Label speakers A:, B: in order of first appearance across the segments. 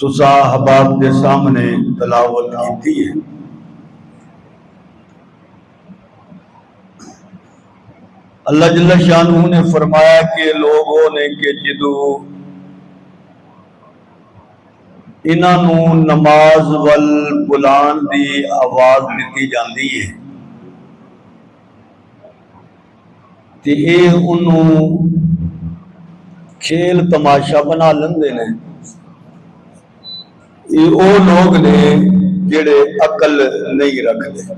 A: تسا احباب کے سامنے تلاوت کی ہے۔ اللہ جل شانہ نے فرمایا کہ لوگوں نے کہ جدو انہوں نماز وال بلان دی آواز دیتی جاندی ہے تے اے انہوں کھیل تماشا بنا لیندے نے۔ یہ او لوگ نے جڑے عقل نہیں رکھتے۔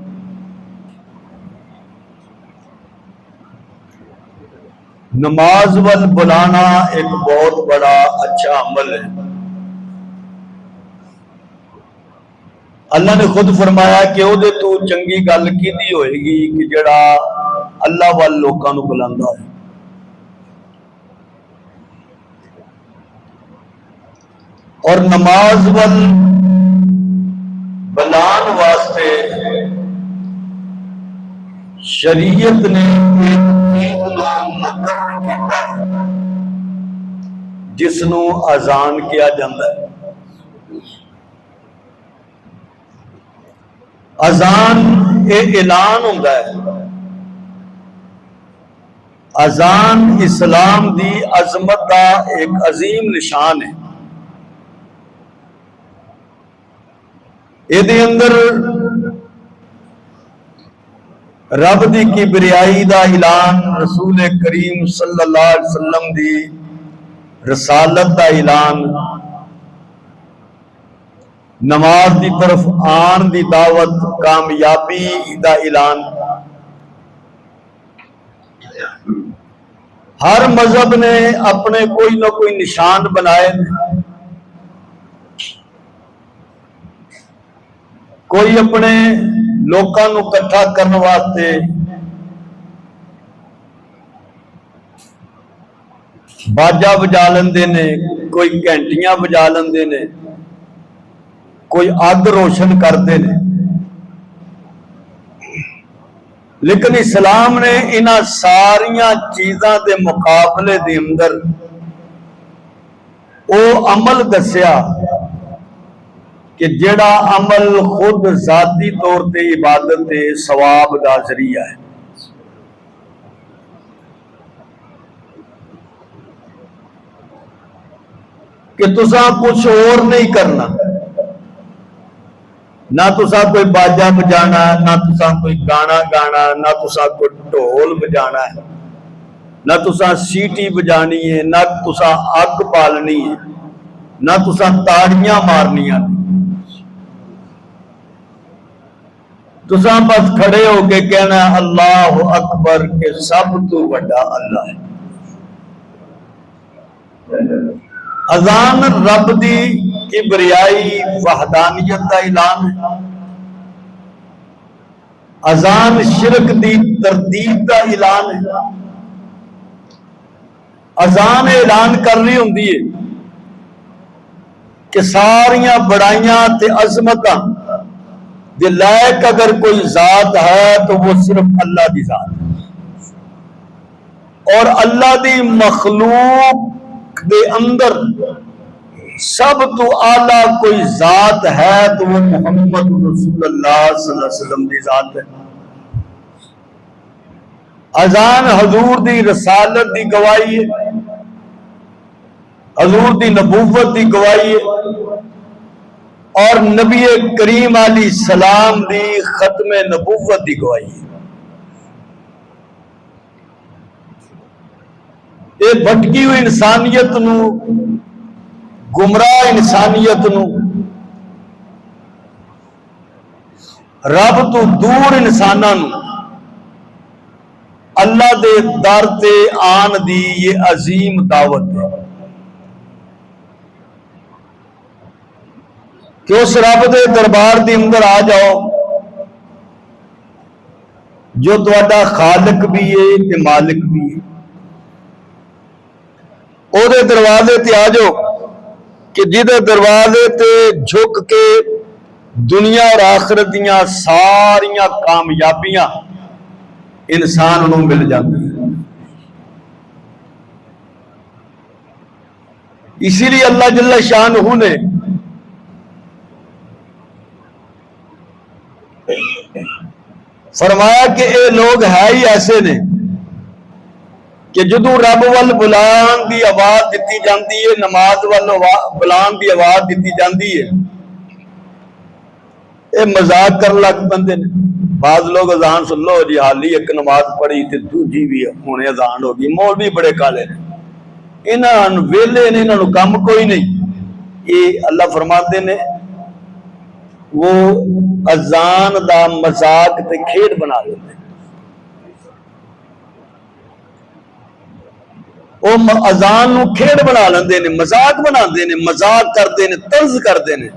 A: نماز وال بلانا ایک بہت بڑا اچھا عمل ہے۔ اللہ نے خود فرمایا کہ او دے تو چنگی گل کیندی ہوئے گی کہ جڑا اللہ وال لوکاں نو بلاندا ہے۔ اور نماز وال بلان واسطے شریعت نے جس نو اذان کیا جاتا ہے۔ اذان اے اعلان ہوتا ہے۔ اذان اسلام دی عظمت کا ایک عظیم نشان ہے۔ یہ اندر رب دی کبریائی دا اعلان، رسول کریم صلی اللہ علیہ وسلم دی رسالت دا اعلان، نماز دی طرف آن دی دعوت، کامیابی دا اعلان۔ ہر مذہب نے اپنے کوئی نہ کوئی نشان بنائے، کوئی اپنے لوکاں نو کٹھا کرنے واسطے باجا بجا لیندے نے، کوئی گھنٹیاں بجا لیندے نے، کوئی اگ روشن کرتے نے۔ لیکن اسلام نے انہاں ساریاں چیزاں دے مقابلے دے اندر او عمل دسیا کہ جڑا عمل خود ذاتی طور تے عبادت تے ثواب دا ذریعہ ہے۔ کہ تساں کچھ اور نہیں کرنا، نہ تساں کوئی باجا بجانا، نہ تساں کوئی گانا گانا، نہ تساں کوئی ڈھول بجانا ہے، نہ تساں سیٹی بجانی ہے، نہ تساں اگ پالنی ہے، نہ تساں تاڑیاں مارنیاں۔ تساں بس کھڑے ہو کے کہنا اللہ اکبر کہ سب تو بڑا اللہ ہے۔ اذان رب دی کبریائی وحدانیت دا اعلان ہے۔ اذان شرک دی تردید دا اعلان ہے۔ اذان اعلان کر رہی ہوندی ہے کہ ساریاں بڑائیاں تے عظمتاں دے لائق اگر کوئی ذات ہے تو وہ صرف اللہ دی ذات ہے، اور اللہ دی مخلوق دے اندر سب تو اعلیٰ کوئی ذات ہے تو وہ محمد رسول اللہ صلی اللہ علیہ وسلم دی ذات ہے۔ اذان حضور دی رسالت دی گواہی ہے، حضور دی نبوت دی گواہی ہے، اور نبی کریم علیہ السلام دی ختم نبوت دی گواہی ہے۔ یہ بھٹکی ہوئی انسانیت نو، گمراہ انسانیت نو، رب تو دور انساناں نو اللہ دے در تے آن دی یہ عظیم دعوت ہے کہ اس رب دے دربار دی اندر آ جاؤ جو تہاڈا خالق بھی ہے تے مالک بھی ہے۔ او دے دروازے تے آ جاؤ کہ جدے دروازے تے جھک کے دنیا اور آخرت دیاں ساریاں کامیابیاں انسان انہوں مل جاتی ہیں۔ اسی لیے اللہ جل شانہ نے فرمایا کہ اے لوگ ہے ہی ایسے نے کہ جدو رب وال بلان دی آواز دیتی جاندی ہے، نماز وال بلان دی آواز دیتی جاندی ہے، اے مذاق کر لگ بندے نے۔ بعض لوگ اذان سن لو جی حالی ایک نماز پڑھی تے دوجی بھی ہونے اذان ہوگی، مولوی بڑے کالے نے، انہاں ویلے نے، انہاں نو کم کوئی نہیں۔ یہ اللہ فرماتے نے وہ اذان دا مذاق تے کھیڈ بنا لیتے، وہ اذان نو کھیڈ بنا لیندے نے، مذاق بنا دے نے، مذاق کردے نے، طرز کردے نے۔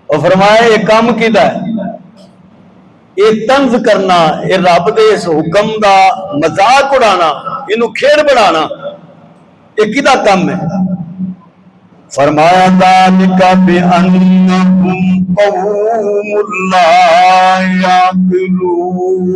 A: اور فرمایا یہ کام کیدا ہے؟ یہ طنز کرنا، یہ رب دے اس حکم دا مذاق اڑانا، انہوں کھیڈ بنانا، یہ کیدا کام ہے؟ فرمایا ذالک بأنہم قوم لا یعقلون۔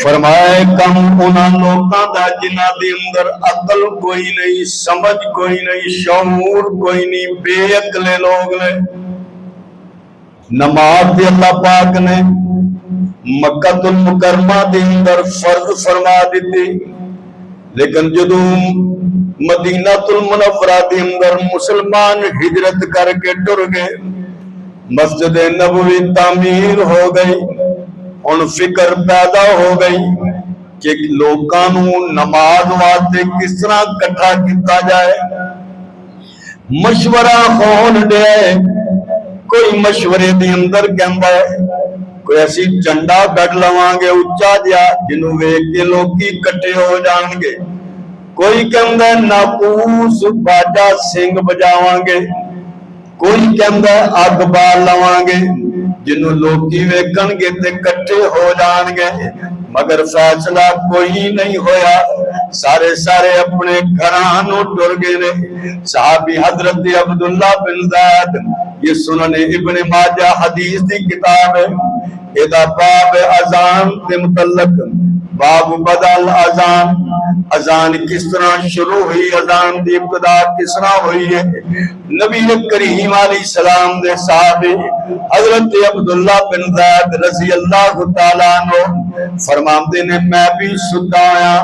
A: فرمایا کم انہاں لوکاں دا جنہاں دے اندر عقل کوئی نہیں، سمجھ کوئی نہیں، شعور کوئی نہیں، بے عقلے لوگ نے۔ نماز دے اللہ پاک نے مکہ المکرمہ دے اندر فرض فرما دیتی، لیکن جدو مدینہ المنورہ دے اندر مسلمان ہجرت کر کے ٹر گئے، مسجد نبوی تعمیر ہو گئی، ان فکر پیدا ہو گئی کہ لوکاں نو نماز واسطے کس طرح کٹھا کیتا جائے۔ مشورہ ہون دے، کوئی مشورے دی اندر کہندا ہے کوئی ایسی جھنڈا گڑ لواں گے اچا جیا جنوں ویکھ کے لوکی کٹے ہو جان گے، کوئی کہندا ہے ناقوس باجا سنگ بجاواں گے، کوئی کہندا ہے اگ بال لواں گے جنوں لوکی ویکھن گے تے کٹے ہو جان گے، مگر فیصلہ کوئی نہیں ہویا، سارے اپنے گھراں نو ٹر گئے نے۔ صحابی حضرت عبداللہ بن زید، یہ سنن ابن ماجہ حدیث دی کتاب ہے، ادا باب اذان تے متعلق، باب بدل اذان، اذان کس طرح شروع ہوئی، اذان دی ابتدا کس طرح ہوئی ہے۔ نبی کریم علیہ السلام دے صحابی حضرت عبداللہ بن زید رضی اللہ تعالیٰ عنہ فرماندے نے میں بھی ستا آیا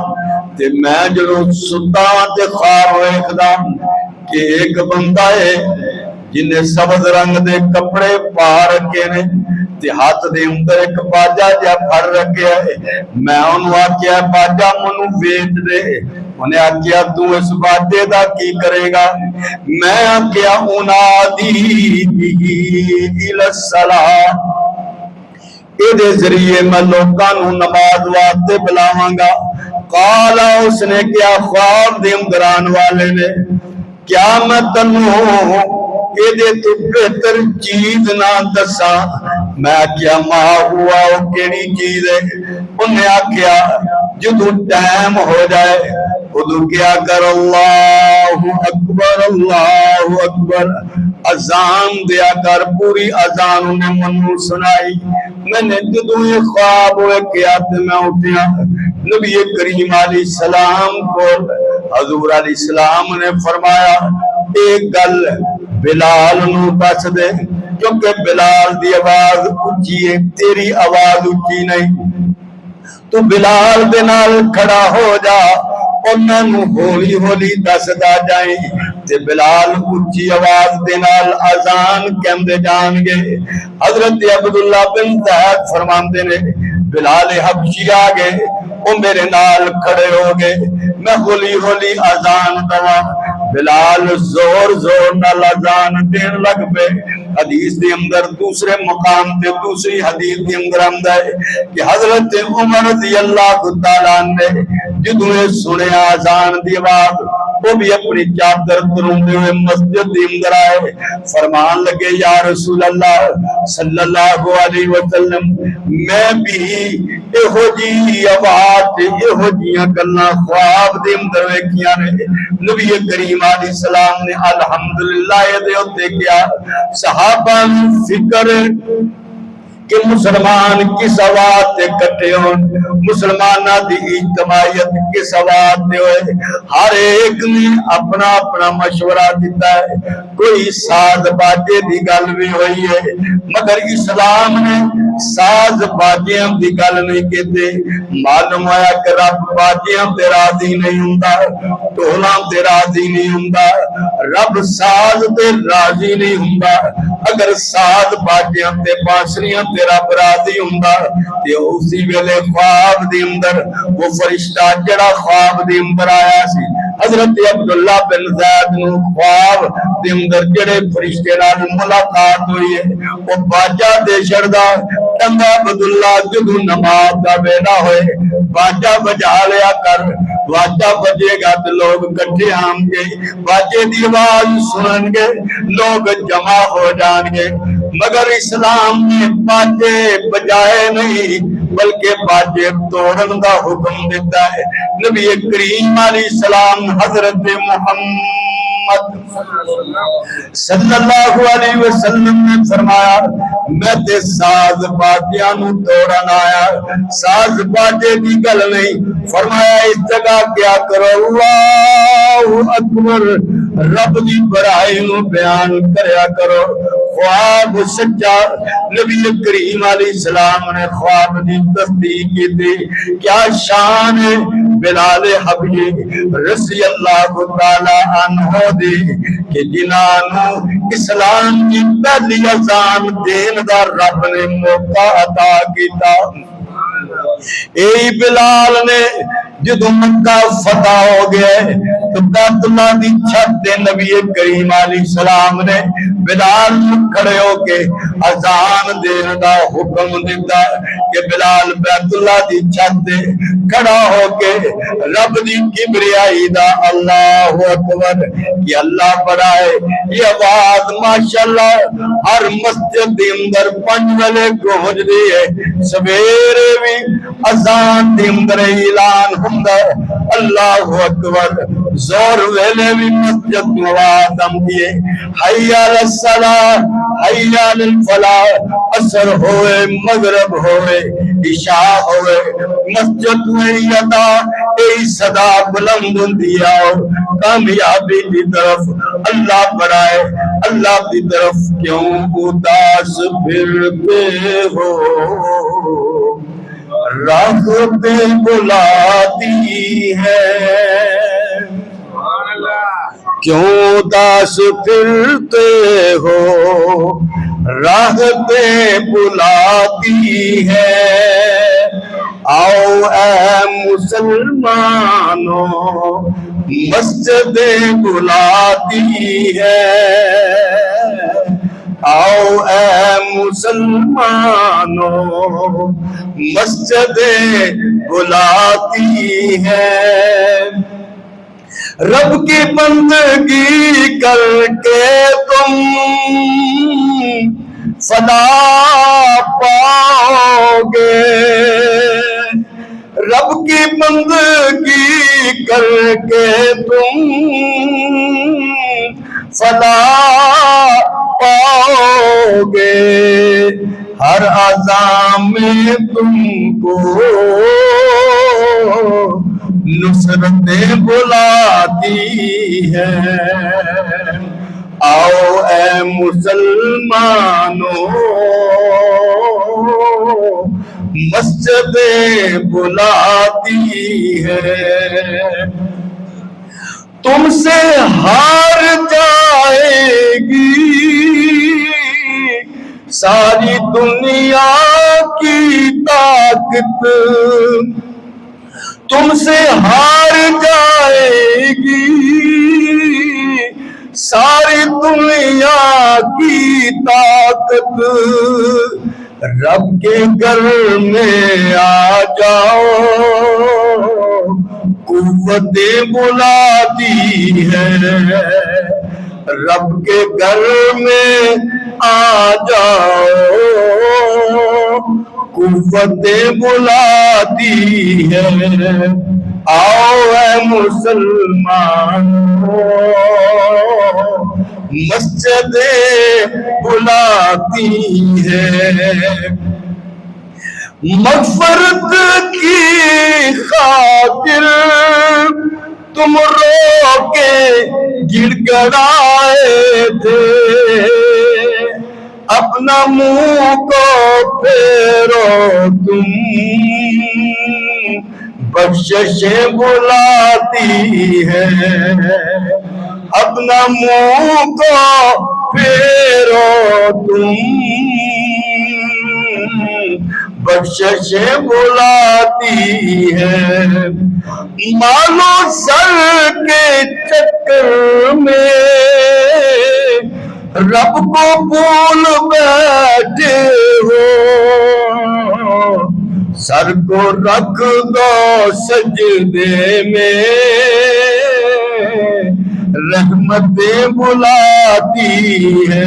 A: تے میں جدوں ستا تے خواب ویکھدا کہ ایک بندہ ہے جنہیں سبز رنگ دے کپڑے پا رکھے نے تے ہاتھ دے اندر ایک باجا جا پھڑ رکھیا ہے۔ میں انہوں آکیا باجا منو ویچ دے، انہیں آکیا تو اس باجے دا کی کرے گا؟ میں آکیا انادی بھی الصلاۃ، اے دے ذریعے میں لوکاں نو نماز واسطے بلاواں گا۔ قالا اس نے کیا خواب دے اندر آن والے نے کیا میں تنہوں اے دے تو بہتر چیز نہ دسا؟ میں کیا ماں ہوا وہ کیڑی چیز ہے؟ انہیں آکیا جدو ٹائم ہو جائے ادو کیا کر اللہ اکبر اذان دیا کر۔ پوری اذان انہیں منو سنائی۔ میں نے جدو یہ خواب ہوئے کیا تے میں اٹھیا، نبی کریم علیہ السلام کو حضور علیہ السلام نے فرمایا ایک گل بلال نو دس دے، کیونکہ بلال دی آواز اچھی ہے، تیری آواز اچھی نہیں، تو بلال دے نال کھڑا ہو جا، انہاں نو ہولی ہولی دسدا جائیں تے بلال اچھی آواز دے نال اذان کہندے جان گے۔ حضرت عبداللہ بن زید فرماندے نے بلال حبشی آ گئے، وہ میرے نال کھڑے ہو گئے، میں ہولی ہولی اذان دوا، بلال زور نال اذان دین لگ پے۔ حدیث دے اندر دوسرے مقام تے دوسری حدیث دے اندر آندا ہے کہ حضرت عمر رضی اللہ تعالیٰ نے جدوں یہ سنیا اذان دی آواز، وہ بھی اپنی چادر تروندے ہوئے مسجد دے اندر آئے، فرمان لگے یا رسول اللہ صلی اللہ علیہ وسلم میں بھی ایہو جی آواز ایہو جیاں گلاں خواب دے اندر ویکھیاں نے۔ نبی کریم علیہ السلام نے الحمدللہ دے اوتے کیا۔ صحابہ فکر کہ مسلمان کس آواز کٹے ہون، مسلمانہ دی اجتماعیت کس آواز ہوئے، ہر ایک نے اپنا اپنا مشورہ دیتا ہے، کوئی ساز باجے دی گل بھی ہوئی ہے، مگر اسلام نے ساز باجیاں دی گل نہیں کہتے۔ معلوم ہوا کہ رب باجیاں تے راضی نہیں ہوندا، ٹولاں تے راضی نہیں ہوندا، رب ساز تے راضی نہیں ہوندا۔ اگر ساز باجیاں تے بانسریاں تے رب راضی ہوندا تے اسی ویلے خواب دے اندر وہ فرشتہ جڑا خواب دے اندر آیا سی، حضرت عبداللہ بن زید نو خواب دے اندر جڑے فرشتے نال ملاقات ہوئی ہے، وہ باجا دے چھڑدا ٹنگا عبداللہ جدو نماز دا ویلا ہوئے باجا بجا لیا کر، باجا بجے گا تو لوگ کٹھے آن گے، باجے دی آواز سنن گے، لوگ جمع ہو جان گے۔ مگر اسلام نے باجے بجائے نہیں بلکہ باجے توڑن دا حکم دیتا ہے۔ نبی کریم علیہ السلام حضرت محمد صلی اللہ علیہ وسلم نے فرمایا میں تے ساز باجیاں نو توڑن آیا، ساز باجے دی گل نہیں، فرمایا اس جگہ کیا کرو اللہ اکبر، رب دی بڑائی نو بیان کریا کرو۔ خواب سچا، نبی کریم علیہ السلام نے خواب دی تصدیق کی تھی۔ کیا شان ہے بلال حبشی رضی اللہ تعالی عنہ دی کہ جنہاں اسلام کی پہلی اذان دین دا رب نے موقع عطا کیتا۔ اے بلال نے جدو مکہ فتح ہو گئے تو بیت اللہ دی چھت دے نبی کریم علیہ السلام نے بلال کھڑے ہو کے اذان دین دا حکم دیتا کہ بلال بیت اللہ دی چھت دے کھڑا ہو کے رب دی کبریائی دا اللہ اکبر کہ اللہ بڑا ہے، یہ آواز ماشاءاللہ ہر مسجد دے اندر 5 ویلے گونج دی ہے، سویرے بھی اذان دے اندر اعلان ہوندا ہے اللہ اکبر، زور ویلے بھی مسجد میں آواز آندی ہے حی علی الصلاۃ حی علی الفلاح، عصر ہوئے مغرب ہوئے عشاء ہوئے مسجد میں ادا ای صدا بلند ہوندی ہے، کامیابی کی طرف اللہ بڑھائے، اللہ کی طرف کیوں اداس پھرتے ہو، راہ پہ بلاتی ہے، کیوں اداس پھرتے ہو، راہ پہ بلاتی ہے، آؤ اے مسلمانوں مسجد بلاتی ہے، آؤ اے مسلمانوں مسجد بلاتی ہے، رب کی بندگی کر کے تم فلاح پاؤ گے، رب کی بندگی کر کے تم فلاح پاؤ گے، ہر اذان میں تم کو نصرتیں بلاتی ہے، آؤ اے مسلمانوں مسجد بلاتی ہے، تم سے ہار جائے گی ساری دنیا کی طاقت، تم سے ہار جائے گی ساری دنیا کی طاقت، رب کے گھر میں آ جاؤ قوتیں بلاتی ہے، رب کے گھر میں آ جاؤ قوتیں بلاتی ہے، آؤ اے مسلمان مسجد بلاتی ہے، مغفرت کی خاطر تم رو کے گڑ گڑائے تھے، اپنا منہ کو پھیرو تم، بخششیں بلاتی ہے، اپنا منہ کو پھیرو تم، بخششیں بلاتی ہے۔ مالو سر کے چکر میں رب کو بھول بیٹھے ہو، سر کو رکھ دو سجدے میں، رحمتیں بلاتی ہے۔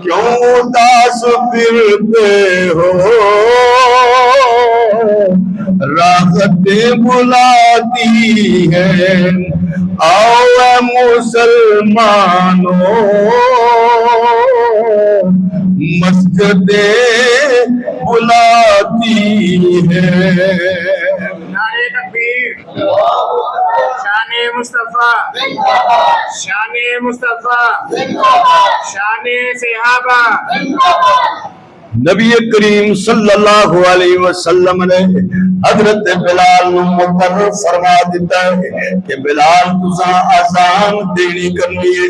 A: کیوں اداس پھرتے ہو، راحتیں بلاتی ہے۔ آؤ اے مسلمانوں، مسجدیں بلاتی ہے۔
B: نعرہ تکبیر، شان مصطفیٰ، شان مصطفیٰ، شان صحابہ۔
A: نبی کریم صلی اللہ علیہ وسلم نے حضرت بلال نو مقرر فرما دیتا ہے کہ بلال تساں اذان دینی کرنی ہے،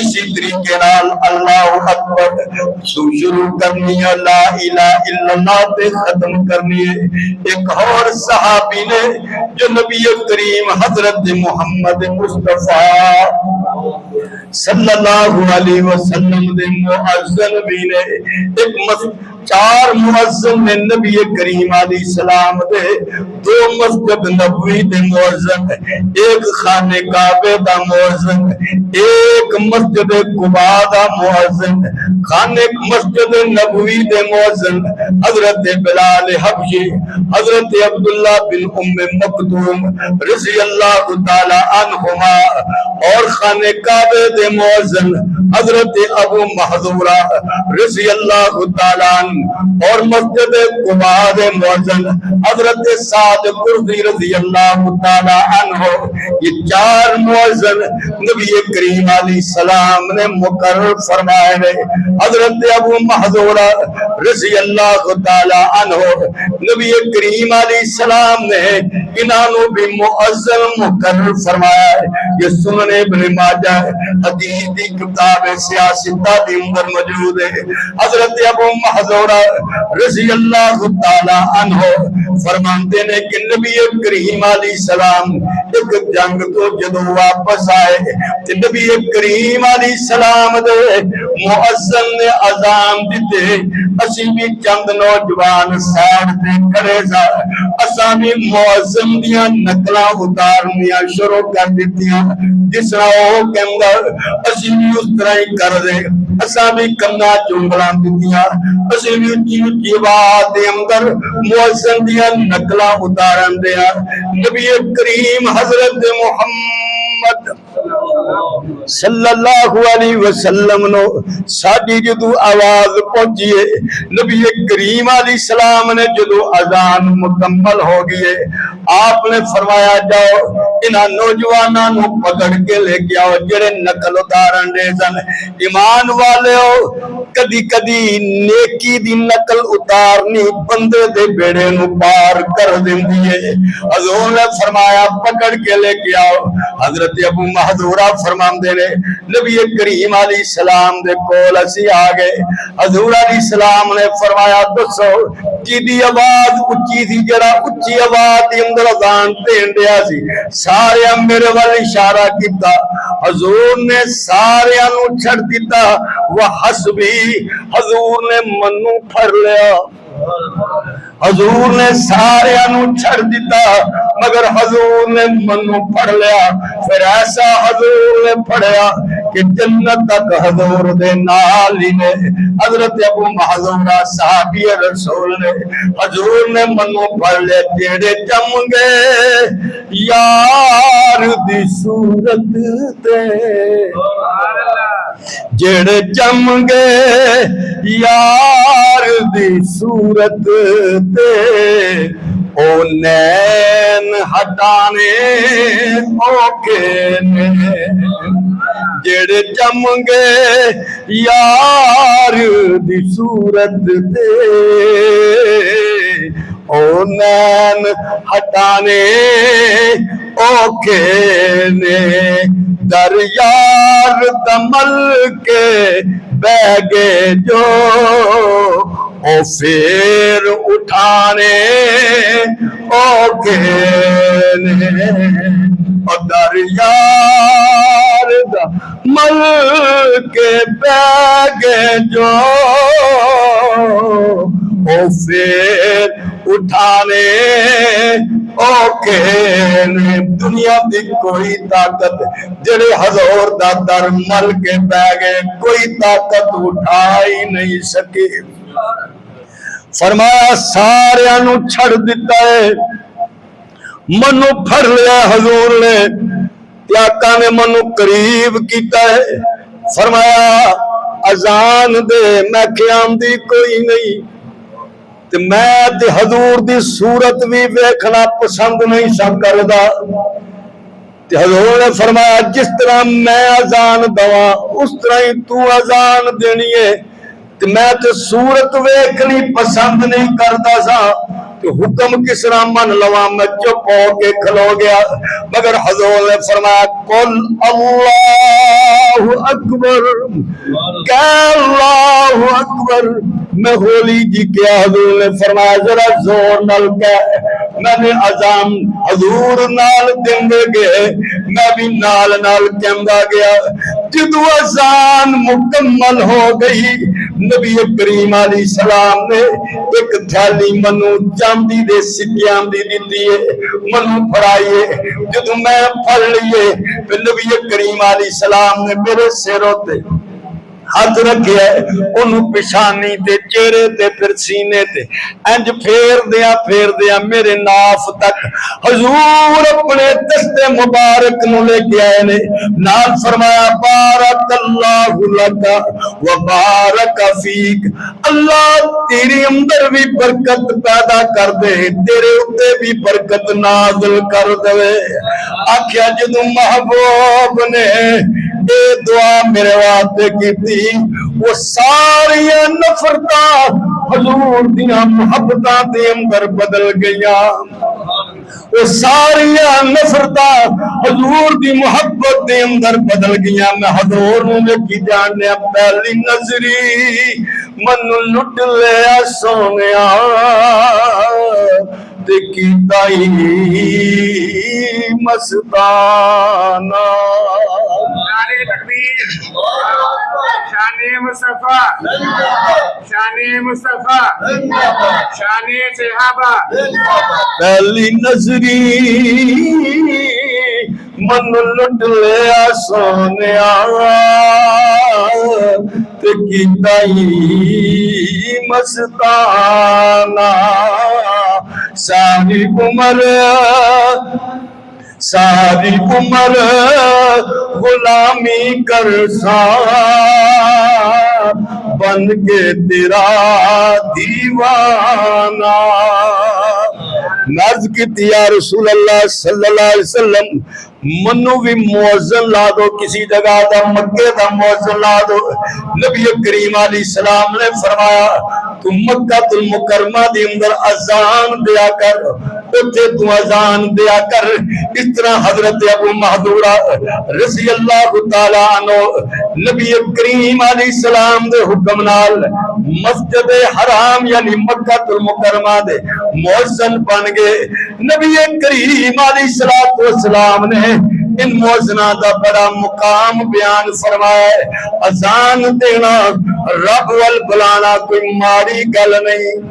A: اسی طریقے نال اللہ اکبر تو شروع کرنی ہے، لا الہ الا اللہ تے ختم کرنی ہے۔ ایک اور صحابی نے جو نبی کریم حضرت محمد مصطفیٰ صلی اللہ علیہ وسلم دے مؤذن بھی نے، ایک چار مؤذن نے نبی کریم علیہ السلام دے، دو مسجد نبوی دے مؤذن، ایک خانہ کعبے دا مؤذن، ایک مسجد قباء دا مؤذن، خانہ مسجد نبوی دے مؤذن حضرت بلال حبشی، حضرت عبداللہ بن ام مکتوم رضی اللہ تعالی عنہما، اور خانہ کعبے دے مؤذن حضرت ابو محذورہ رضی اللہ تعالی عنہ، اور مسجد قباء دے مؤذن حضرت سعد قرظی رضی اللہ تعالی عنہ۔ یہ چار مؤذن نبی کریم علیہ السلام نے مقرر فرمائے ہیں۔ حضرت ابو محذورہ رضی اللہ تعالی عنہ، نبی کریم علیہ السلام نے انہوں بھی مؤذن مقرر فرمایا ہے۔ یہ سنن ابن ماجہ حدیث دی کتاب سیاستہ دی اندر موجود ہے۔ حضرت ابو محذورہ رضی اللہ تعالی عنہ فرماتے ہیں کہ نبی کریم علیہ السلام ایک جنگ تو جدو واپس آئے کہ نبی کریم علیہ السلام دے مؤذن نے اذان دیتے، اسی بھی چند نوجوان سائڈ تے کھڑے سا، اساں بھی مؤذن دیاں نقلاں اتارنیاں شروع کر دیتیاں، جس طرح وہ کہندا اسی بھی اس طرح ہی کر دے، اساں بھی کنا چنگلاں دیتیاں، اسی بھی اچھی اچھی آواز دے اندر مؤذن دیاں نقلاں اتارن دیا۔ نبی کریم حضرت محمد صلی اللہ علیہ وسلم نو ساڈی جدو آواز پہنچیے، نبی کریم علیہ السلام نے جدو اذان مکمل ہو گئی، آپ نے فرمایا جاؤ انہاں نوجواناں نو پکڑ کے لے کے آؤ جڑے نقل اتارن دے سن۔ ایمان والےو، کدی کدی نیکی دی نقل اتارنی بندے دے بیڑے نو پار کر دیندی ہے۔ حضور نے فرمایا پکڑ کے لے کے آؤ۔ حضرت ابو محذورہ فرماندے نے نبی کریم علیہ السلام دے کول اسی آ گئے، حضور علیہ السلام نے فرمایا دسو جیدی آواز اچھی تھی، جڑا اچھی آواز دی اندر اذان دین دیا سی، سارے میرے وال اشارہ کیتا، حضور نے سارے نو چھڑ دیتا، وحسبی، حضور نے منو پھڑ لیا، حضور نے سارے نو چھڑ دیتا مگر حضور نے منو پھڑ لیا۔ پھر ایسا حضور نے پھڑیا کہ جنت تک حضور دے نال ہی نے۔ حضرت ابو محذورہ صحابی رسول نے حضور نے منو پھڑ لیا، جیڑے جم گئے یار دی صورت تے جڑے جم گئے یار دی صورت تے او نین ہٹانے اوکھے نے جڑے جم گئے یار دی صورت تے او نین ہٹانے اوکھے نے در یار دمل کے بہ گئے جو او پھر اٹھانے اوکھے نے اور در یار دمل کے بہ گئے جو او پھر اٹھانے اوکھے نے دنیا دی کوئی طاقت جڑے حضور دا در مل کے بہ گئے کوئی طاقت اٹھا ہی نہیں سکی فرمایا سارے نو چھڑ دیتا ہے منو پھڑ لیا حضور نے آقا نے منو قریب کیتا ہے فرمایا اذان دے میں قیام دی کوئی نہیں تے میں تے حضور دی صورت بھی ویکھنا پسند نہیں سا کردا تے حضور نے فرمایا جس طرح میں اذان دواں اس طرح ہی تو اذان دینی ہے تے میں تے صورت ویکھنی پسند نہیں کردا سا تے حکم کس طرح من لواں میں چپ ہو کے کھلو گیا مگر حضور نے فرمایا قل اللہ اکبر کہ اللہ اکبر میں ہولی جی کیا حضور نے فرمایا ذرا زور نال کہہ میں نے اذان حضور نال دندے گئے میں بھی نال نال کہندا گیا جدو اذان مکمل ہو گئی نبی کریم علیہ السلام نے ایک تھیلی منو چاندی دے سکیاں دی دتی ہے منو پھڑائیے جدو میں پڑھ لیے پھر نبی کریم علیہ السلام نے میرے سروں تے ہاتھ رکھے انہوں پشانی تے چہرے تے پھر سینے تے انج پھیر دیا میرے ناف تک حضور اپنے دست مبارک نو لے کے آئے نے نال فرمایا بارک اللہ لکا و بارک فیک اللہ تیری اندر بھی برکت پیدا کر دے تیرے اتے بھی برکت نازل کر دے آکھیا جدوں محبوب نے اے دعا میرے واسطے کیتی وہ ساری نفرتاں حضور دیاں محبتاں دے اندر بدل گئیاں وہ ساری نفرتاں حضور دی محبت دے اندر بدل گئیاں میں حضور نوں ویکھی جانیا پہلی نظری من لٹ لیا سونیا تے کیتا ہی مستانہ
B: نعرے تکبیر شان مصطفیٰ شان مصطفیٰ شان صحابہ
A: پہلی نظری من لٹ لیا سونیا تے کیتا ہی مستانہ ساری عمر غلامی کرسا بن کے تیرا دیوانہ نرز کی یا رسول اللہ صلی اللہ علیہ وسلم منو بھی موزن لا دو کسی جگہ دا مکے دا موزن لا دو نبی کریم علیہ السلام نے فرمایا تو مکہ المکرمہ دی اندر اذان دیا کر اتھے تو اذان دیا کر اس طرح حضرت ابو محذورہ رضی اللہ تعالیٰ عنہ نبی کریم علیہ السلام دے حکم نال مسجد حرام یعنی مکہ المکرمہ دے موزن بن گئے نبی کریم علیہ السلام نے ان موزنہ دا بڑا مقام بیان فرمایا ہے اذان دینا رب وال بلانا کوئی ماری گل نہیں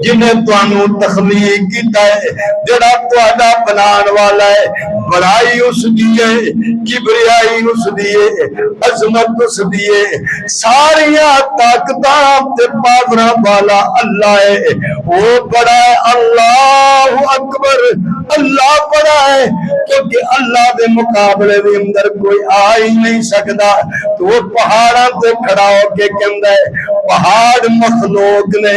A: جنہیں تانوں تخلیق کیتا ہے جڑا تہاڈا بنان والا ہے بڑائی اس دی ہے کبریائی اس دی ہے عظمت اس دی ہے ساریاں طاقتاں تے پاوراں والا اللہ ہے وہ بڑا ہے اللہ اکبر اللہ بڑا ہے کیونکہ اللہ دے مقابلے دے اندر کوئی آ ہی نہیں سکدا تو وہ پہاڑاں تے کھڑا ہو کے کہندا ہے پہاڑ مخلوق نے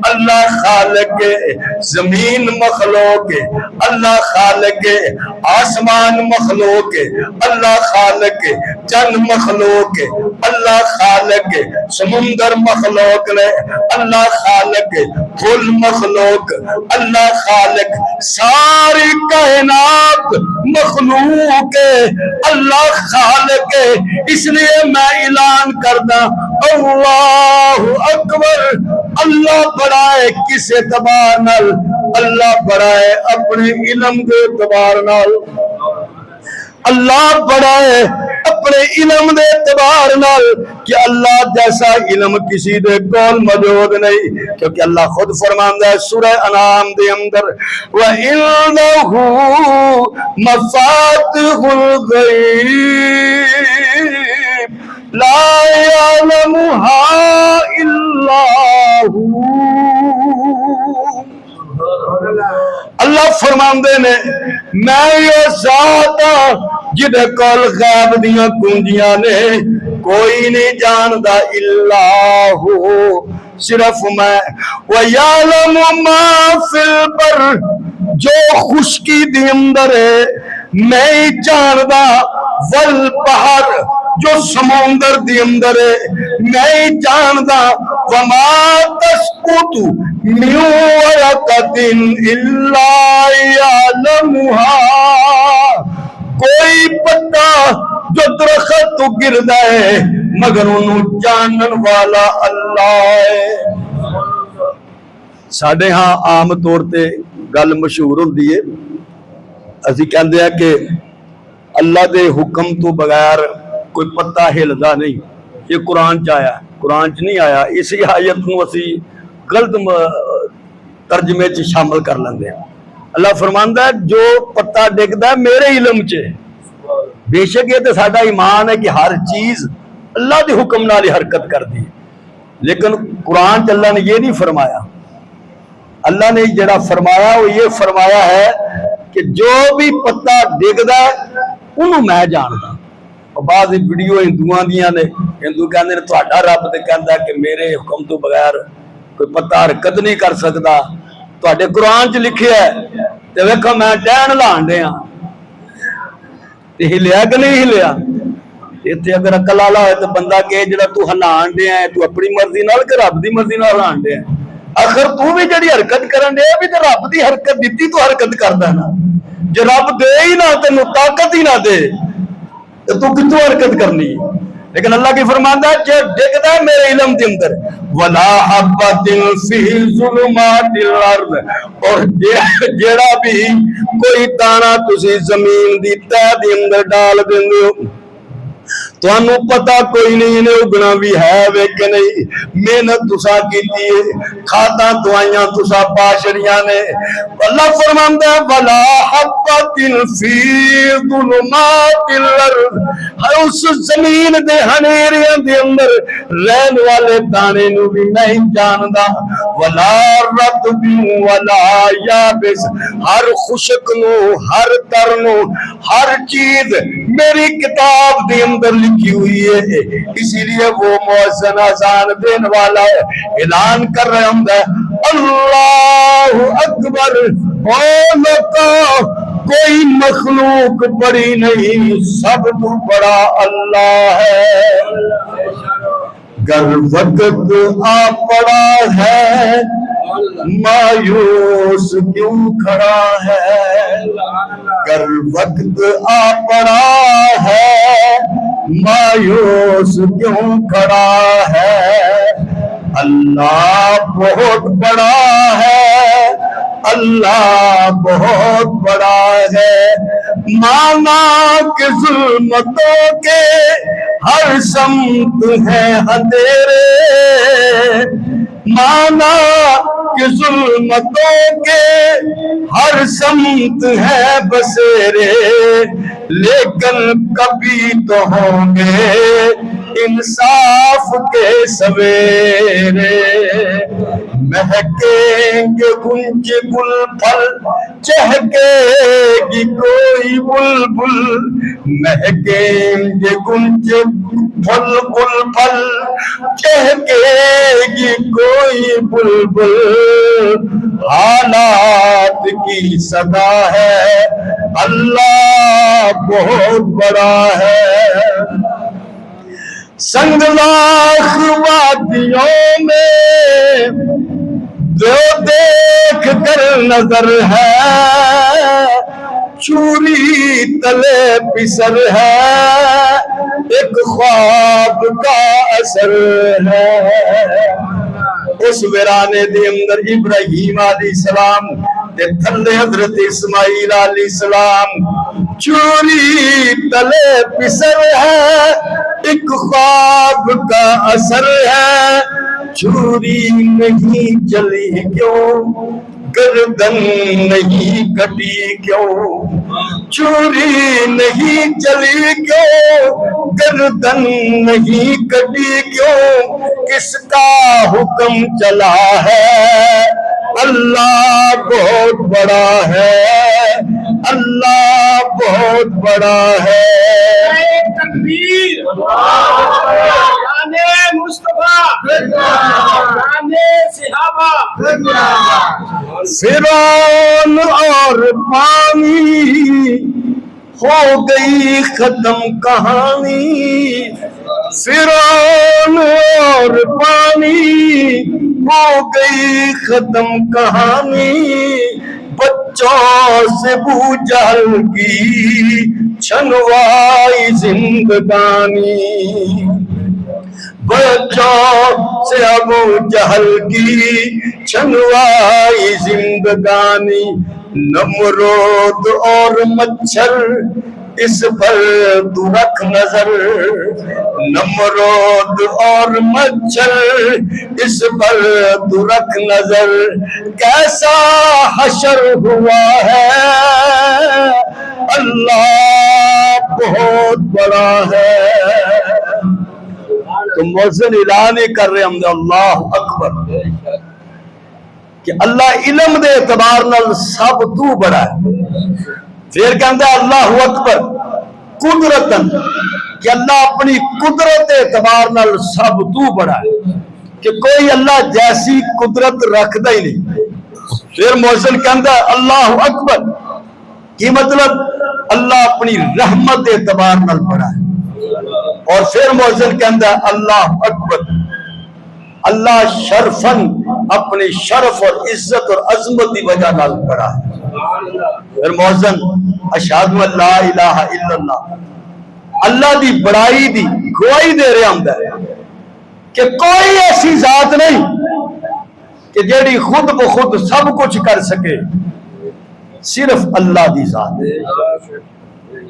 A: اللہ خالق ہے زمین مخلوق ہے اللہ خالق ہے آسمان مخلوق ہے اللہ خالق ہے چند مخلوق ہے اللہ خالق ہے سمندر مخلوق ہے اللہ خالق ہے پھول مخلوق اللہ خالق ساری کائنات مخلوق ہے اللہ خالق ہے اس لیے میں اعلان کردا اللہ اکبر اللہ بڑا ہے کس اعتبار نال اللہ بڑا ہے اپنے علم کے اعتبار نال اللہ بڑا ہے اپنے علم دے اعتبار نال کہ اللہ جیسا علم کسی دے کول موجود نہیں کیونکہ اللہ خود فرماندا ہے سورہ انعام دے اندر وَإِنَّهُ مَفَاتِحُ الْغَيْبِ لا يعلمها إلا هو اللہ فرماندے نے میں یہ ذات جدے کول غیب دیاں کنجیاں نے کوئی نہیں جاندا الا ہو صرف میں وَيَعْلَمُ مَا فِي الْبَرِّ جو خشکی دی اندر ہے میں جاندا والبحر جو سمندر دی اندر ہے میں جاندا وما تسقط من ورقۃ الا یعلمها کوئی پتا جو درخت تو گردا ہے مگر انہوں جانن والا اللہ ہے ساڈے ہاں عام طور تے گل مشہور ہوندی ہے اسی کہندے ہیں کہ اللہ دے حکم تو بغیر کوئی پتہ ہلدا نہیں یہ قرآن چ آیا قرآن چ نہیں آیا اسی آیت نو اسی غلط ترجمے چ شامل کر لیندے ہیں اللہ فرماندا ہے جو پتہ ڈگدا ہے میرے علم چ بے شک یہ تو ساڈا ایمان ہے کہ ہر چیز اللہ دے حکم نال ہی حرکت کردی لیکن قرآن چ اللہ نے یہ نہیں فرمایا اللہ نے جڑا فرمایا وہ یہ فرمایا ہے کہ جو بھی پتہ ڈگدا ہے انہوں میں جاندا بعض ویڈیو ہندوؤں دیاں نے ہندو کہندے نے تہاڈا رب تے کہندا کہ میرے حکم تو بغیر کوئی پتہ حرکت نہیں کر سکدا تہاڈے قرآن چ لکھیا ہے تے ویکھو میں ٹہن لان ڈیاں تے ہلیا کہ نہیں ہلیا ایتھے اگر عقل والا ہوئے تے بندہ کہ جڑا تو ہلان ڈیا ہے تو اپنی مرضی نال کہ رب دی مرضی نال ہلان ڈیا ہے آخر تو بھی جڑی حرکت کرن ڈیا بھی تے رب دی حرکت دتی تو حرکت کردا نا جے رب دے ہی نہ تینوں طاقت ہی نہ دے تو کتوں حرکت کرنی لیکن اللہ کی فرماندا ہے جو ڈگدا ہے میرے علم دے اندر ولا حبۃ فی ظلمات الارض اور جیڑا بھی کوئی دانا تسی زمین دی تہ دے اندر ڈال دیندے ہو تانوں پتہ کوئی نہیں انہیں اگنا بھی ہے وے کہ نہیں محنت تسا کیتی ہے کھادا دوائیاں تسا پاشڑیاں نے اللہ فرماندا ہے ولا حبۃ فی ظلمات الارض اس زمین دے ہنیریاں دے اندر رہن والے دانے نو بھی نہیں جاندا ولا رطب ولا یابس ہر خشک نو ہر تر نو ہر چیز میری کتاب دے اندر لکھی ہوئی ہے اسی لیے وہ مؤذن اذان دین والا ہے اعلان کر رہے ہوں گے اللہ اکبر کوئی مخلوق بڑی نہیں سب تو بڑا اللہ ہے گر وقت آ پڑا ہے مایوس کیوں کھڑا ہے گر وقت آ پڑا ہے مایوس کیوں کھڑا ہے اللہ بہت بڑا ہے اللہ بہت بڑا ہے مانا کہ ظلمتوں کے ہر سمت ہیں اندھیرے مانا کہ ظلمتوں کے ہر سمت ہے بسیرے، لیکن کبھی تو ہوں گے انصاف کے سویرے۔ مہکیں گے گنج گل پھل، چہکے گی کوئی بلبل، مہکیں گے گنج پھل گل پھل، چہکے گی کوئی بلبل، حالات کی صدا ہے اللہ بہت بڑا ہے۔ سنگلاخ وادیوں میں جو دیکھ کر نظر ہے، چوری تلے پسر ہے، ایک خواب کا اثر ہے۔ اس ویرانے دے اندر ابراہیم علیہ السلام تے تھلے حضرت اسماعیل علیہ السلام، چوری تلے پسر ہے، ایک خواب کا اثر ہے۔ چوری نہیں چلی کیوں، گردن نہیں کٹی کیوں، چوری نہیں چلی کیوں، گردن نہیں کٹی کیوں، کس کا حکم چلا ہے، اللہ بہت بڑا ہے، اللہ بہت بڑا ہے۔
B: تکبیر، شان مصطفیٰ، شان صحابہ۔
A: فرعون اور پانی ہو گئی ختم کہانی، فرعون اور پانی ہو گئی ختم کہانی، بچوں سے ابو جہل کی چھنوائی زندگانی، بچوں سے ابو جہل کی چھنوائی زندگانی، نمرود اور مچھر اس پر تو رکھ نظر، نمرود اور مچھر اس پر تو رکھ نظر، کیسا حشر ہوا ہے اللہ بہت بڑا ہے۔ تو مؤذن اعلان کر رہے ہم اللہ اکبر کہ اللہ علم دے اعتبار نال سب تو بڑا ہے۔ پھر کہندا اللہ اکبر قدرتن، کہ اللہ اپنی قدرت اعتبار نال سب تو بڑا ہے، کہ کوئی اللہ جیسی قدرت رکھدا ہی نہیں۔ پھر مؤذن کہندا اللہ اکبر کی مطلب اللہ اپنی رحمت اعتبار نال بڑا ہے۔ اور پھر مؤذن کہندا اللہ اکبر، اللہ شرفن اپنی شرف اور عزت اور عظمت کی وجہ نال بڑا ہے۔ پھر مؤذن اشہد ان لا الہ الا اللہ، اللہ دی بڑائی دی گواہی دے رہا ہوندا ہے کہ کوئی ایسی ذات نہیں کہ جیڑی خود بخود سب کچھ کر سکے، صرف اللہ دی ذات ہے۔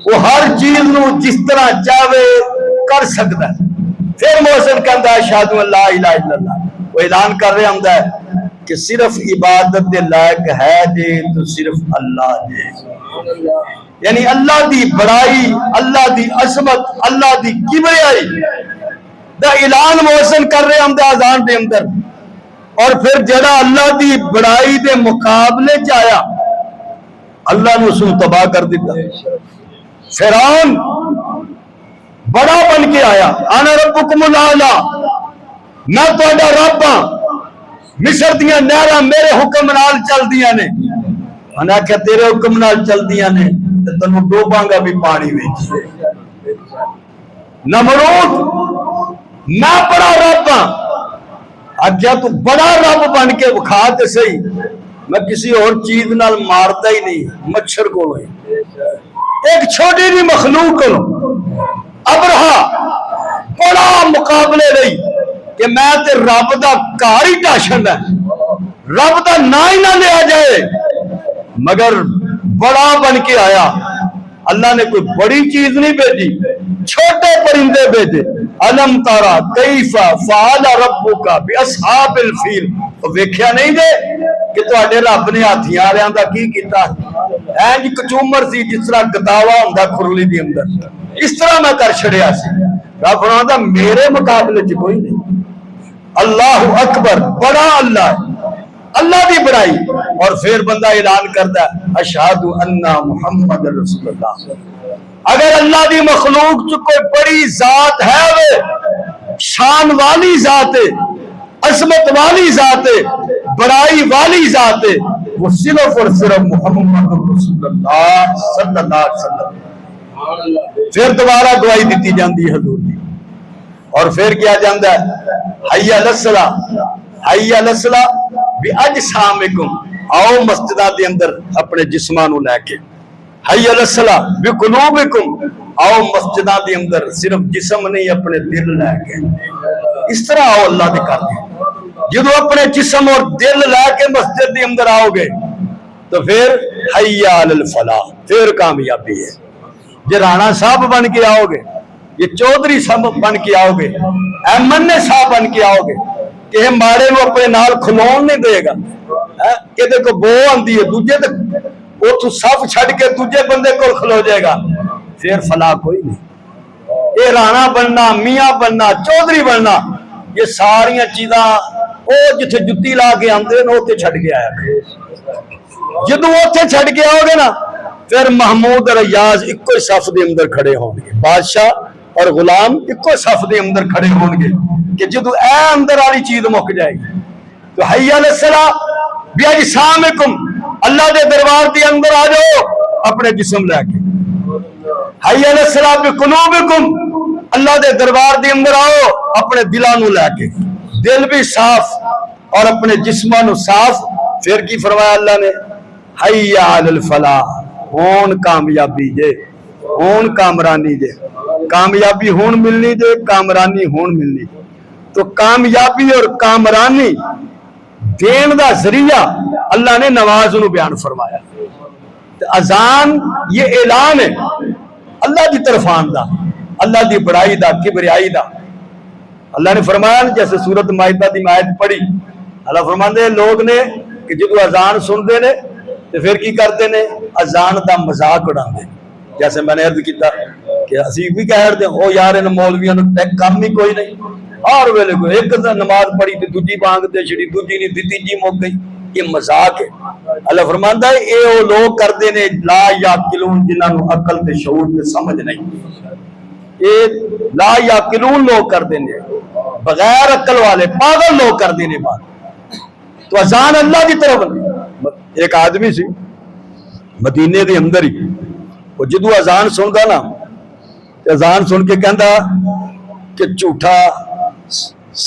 A: وہ ہر چیز نو جس طرح چاہے کر سکتا ہے۔ پھر مؤذن کہندا ہے اشہد ان لا الہ الا اللہ، وہ اعلان کر رہا ہوندا ہے کہ صرف عبادت دے لائق ہے جے تو صرف اللہ جے، یعنی اللہ دی بڑائی، اللہ دی عظمت، اللہ دی کبریائی دا اعلان مؤذن کر رہے ہوندا اذان دے اندر۔ اور پھر جڑا اللہ دی بڑائی دے مقابلے چ آیا، اللہ نے اس کو تباہ کر دیتا۔ فرعون بڑا بن کے آیا، انا ربکم الاعلی، میں تہاڈا رب ہاں، مصر دیاں نہراں میرے حکم نال چلدیاں نے۔ انا کہ تیرے حکم نال چلدیاں نے تے تینوں ڈوباں گا بھی پانی وچ۔ نمرود میں بڑا رب ہاں، آخیا تو بڑا رب بن کے وکھا تے صحیح، میں کسی اور چیز نال مارتا ہی نہیں، مچھر کو ہی ایک چھوٹی جی مخلوق کو ابرہا بڑا مقابلے رہی کہ میں تے رب دا گھر ہی ٹاشن ہے، رب دا نا ہی نہ لیا جائے، مگر بڑا بن کے آیا۔ اللہ نے کوئی بڑی چیز نہیں بھیجی، چھوٹے پرندے بھیجے الم تارا کیفا فعل ربک باصحاب الفیل، تو ویکھیا نہیں جے کہ تواڈے رب نے ہاتھیاں والیاں دا کی کیتا؟ اینج کچومر سی جس طرح گداوا ہوندا کھرلی دے اندر، اس طرح میں کر چھڑیا سی۔ رب فرماتا میرے مقابلے چ کوئی نہیں۔ اللہ اکبر، بڑا اللہ ہے، اللہ دی بڑائی۔ اور پھر بندہ اعلان کرتا ہے اشہد ان محمد رسول اللہ۔ اگر اللہ دی مخلوق چ کوئی بڑی ذات ہے، وہ شان والی ذات ہے، عظمت والی ذات ہے، بڑائی والی ذات ہے، وہ صرف اور صرف محمد رسول اللہ صلی اللہ علیہ وسلم۔ پھر دوبارہ گواہی دیتی جاندی ہے حضور دی، اور پھر کیا جاندہ ہے حی علی الصلاۃ، حی علی الصلاۃ باجسامکم، آؤ مسجداں دے اندر اپنے جسماں نو لے کے، حی علی الصلاۃ بقلوبکم، آؤ مسجداں دے اندر صرف جسم نہیں اپنے دل لے کے۔ اس طرح آؤ اللہ دے کر کے، جدو اپنے جسم اور دل لے کے مسجد دے اندر آؤ گے تو پھر حی علی الفلاح، پھر کامیابی ہے۔ جی رانا صاحب بن کے آؤ گے، یہ چودھری صاحب بن کے آؤ گے، ایم صاحب بن کے آؤ گے، کہ ماڑے نو اپنے نال کھلون نہیں دے گا، کہ دیکھو بو آندی ہے دوجے وہ تو صف چھڑ کے دوجے بندے کو کھلو جائے گا، پھر فلاح کوئی نہیں۔ یہ رانا بننا، میاں بننا، چودھری بننا، یہ ساریاں چیزاں او جتھے جتی لا کے آندے نا اوتھے چھڑ کے آیا۔ جدو اوتھے چھڑ کے آؤ گے نا، پھر محمود اور ایاز ایک ہی صف دے اندر کھڑے ہوں گے، بادشاہ اور غلام ایک ہی صف دے اندر کھڑے ہوں گے، کہ جدو اے اندر والی چیز مک جائے گی تو حی علی الصلاۃ باجسامکم، اللہ دے دربار دے اندر آ جاؤ اپنے جسم لے کے، حی علی الصلاۃ بقلوبکم، اللہ دے دربار دے اندر آؤ اپنے دلاں نو لے کے، دل بھی صاف اور اپنے جسماں نو صاف۔ پھر کی فرمایا اللہ نے حی علی الفلاح، ہون کامیابی جے، ہون کامرانی جے، کامیابی ہون ملنی جے، کامرانی ہون ملنی۔ تو کامیابی اور کامرانی دین دا ذریعہ اللہ نے نماز نو بیان فرمایا۔ اذان یہ اعلان ہے اللہ دی طرف آندا، اللہ دی بڑائی دا، کبریائی دا۔ اللہ نے فرمایا جیسے سورۃ مائدہ دی آیت پڑھی، اللہ فرماندے لوگ نے کہ جدو اذان سن دے نے تو پھر کی کرتے نے اذان دا مذاق اڑاندے۔ جیسے میں نے عرض کیتا کہ اسی بھی کہہ دے او یار ان مولویاں نو کام ہی کوئی نہیں، ہر ویلے کوئی ایک نماز پڑھی تے دوجی بانگ تے چھڑی، دوجی نہیں دی تیجی مک گئی، یہ مذاق ہے۔ اللہ فرماندا ہے اے او لوگ کردے نے لا یاقلون، جنہاں نو عقل تے شعور تے سمجھ نہیں، اے لا یاقلون لوگ کردے نے، بغیر عقل والے پاگل لوگ کردے نے بات۔ تو اذان اللہ کی طرف۔ ایک آدمی سی مدینے دے اندر ہی، وہ جدو اذان سندا نا، اذان سن کے کہندا کہ جھوٹا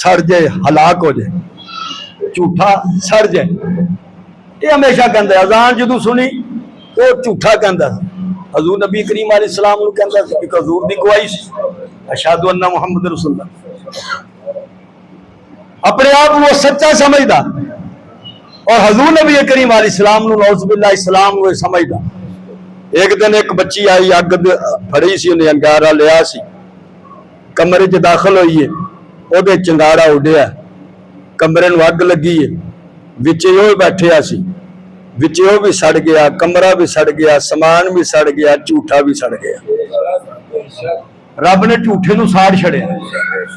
A: سڑ جائے، ہلاک ہو جائے، جھوٹا سڑ جائے، یہ ہمیشہ کہندا ہے۔ اذان جدو سنی تو جھوٹا کہندا، حضور نبی کریم علیہ السلام نو کہندا سی کہ حضور دی گواہی سی اشہد ان محمد رسول اللہ، اپنے آپ وہ سچا سمجھدا، اور حضور نبی کریم علیہ السلام نو نعوذ باللہ اسلام نو سمجھدا۔ ایک دن ایک بچی آئی، اگ پھڑی سی، انہیں انگارہ لیا سی، کمرے چ داخل ہوئی ہے، وہ دے چنگارا اڈیا، کمرے نو اگ لگی ہے، وچے وہ بیٹھیا سی، وچے وہ بھی سڑ گیا، کمرہ بھی سڑ گیا، سامان بھی سڑ گیا، جھوٹا بھی سڑ گیا۔ رب نے جھوٹے نو ساڑ چھڑیا،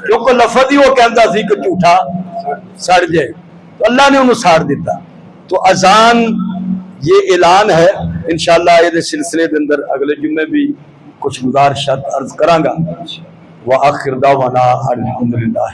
A: کیونکہ لفظ ہی وہ کہندا سی کہ جھوٹا سڑ جائے، تو اللہ نے انہوں ساڑ دیتا۔ تو اذان یہ اعلان ہے، انشاءاللہ یہ سلسلے دے اندر اگلے جمعے بھی کچھ گزارشات عرض کراں گا۔ وآخر دعوانا الحمدللہ۔